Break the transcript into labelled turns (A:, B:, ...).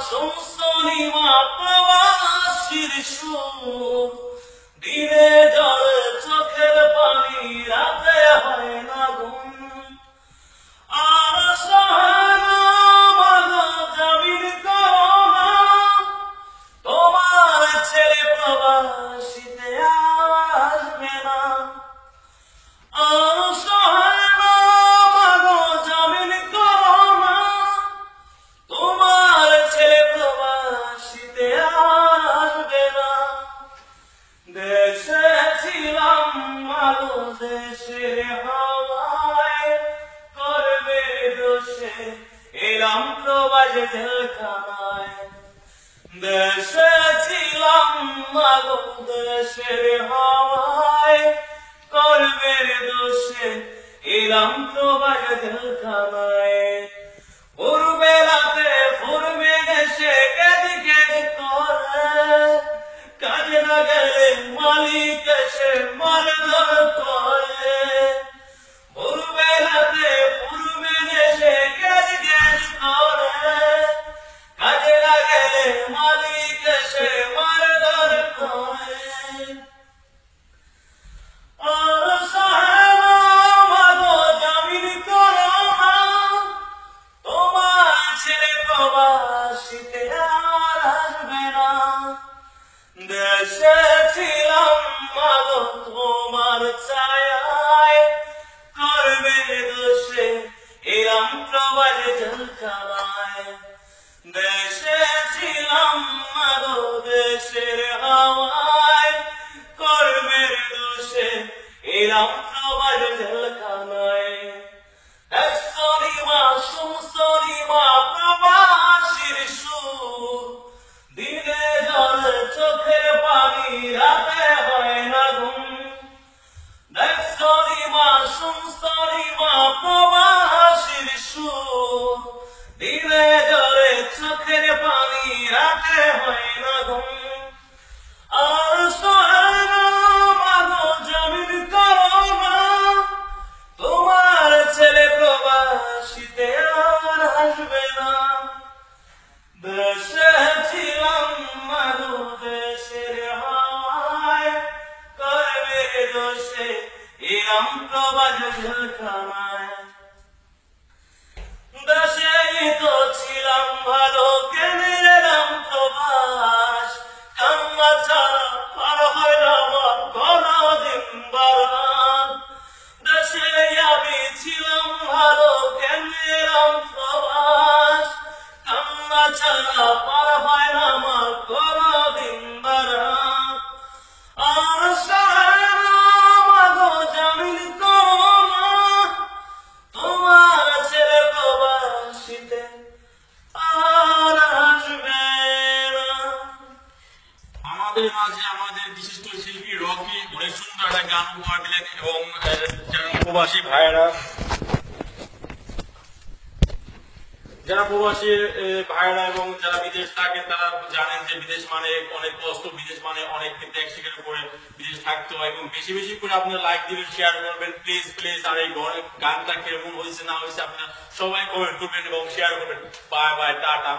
A: সুমসলিমা প্রবাসীর সুর, দিনে জলে চোখের পানি, রাতে হয় না ঘুম। আর সহারা মাগো জামিন করো না, তোমার ছেলে প্রবাসীতে আসবে না। আর সহারা মাগো জামিন করো না, তোমার ছেলে প্রবাসীতে আসবে না। দেশে ছিলাম মাগো দেশের হাওয়ায়, করবে দোষে এলাম প্রবাসে জেলখানায়। দেশে ছিলাম মাগো দেশের হাওয়ায়, করবে দোষে এলাম প্রবাসে জেলখানায়। পূর্বে রাতে পূর্বে দেশে কেঁদে কেঁদে করে, কাজে না গেলে মালিক এসে মারধর করে। পূর্বে রাতে পূর্বে দেশে কেঁদে কেঁদে করে, কাজে না গেলে মালিক এসে মারধর করে। আর সাহেবা মাগো জামিন করো না, তোমার ছেলে প্রবাসীতে আর আসবে না। দেশে ছিলাম মাগো তোমার ছায়ায়, করবে দোষে এলাম প্রবাসে জেলখানায়। দেশে ছিলাম মাগো দেশের হাওয়ায়, করবে দোষে এলাম প্রবাসে জেলখানায়। একসলিমা সুমসলিমা প্রবাসীর সুর, দিনে জলে চোখের পানি, রাতে হয় না ঘুম। একসলিমা সুমসলিমা প্রবাসীর সুর, দিনে জলে চোখের পানি, রাতে হয় না ঘুম। আর সহারা মাগো জামিন করো না, তোমার ছেলে প্রবাসীতে আর আসবে না। দেশে ছিলাম মাগো দেশের হাওয়ায়, করবে দোষে এলাম প্রবাসে জেলখানায়। দেশেই তো ছিলাম ভালো, কেনে এলাম প্রবাস। কান্না ছাড়া পার হয় না আমার কোনদিন বারাত। দেশে আমি ছিলাম ভালো, কেনে এলাম প্রবাস। কান্না ছাড়া পার হয় না আমার কোনদিন বারাত। আর সাহারা মাগো জামিন করো না, তোমার ছেলে প্রবাসীতে আর আসবে না।
B: আমাদের মাঝে আমাদের বিশিষ্ট শিল্পী রকি অনেক সুন্দর একটা গান উপহার দিলেন, এবং যারা প্রবাসী ভাইয়েরা, এবং যারা বিদেশ থাকেন তারা জানেন যে বিদেশ মানে অনেক কষ্ট, বিদেশ মানে অনেক ত্যাগ স্বীকার করে বিদেশ থাকতে হয়। এবং বেশি বেশি করে আপনারা লাইক দিবেন, শেয়ার করবেন প্লিজ প্লিজ। আর এই গানটা কেমন হয়েছে না হয়েছে আপনারা সবাই কমেন্ট করবেন এবং শেয়ার করবেন। Bye bye, tata.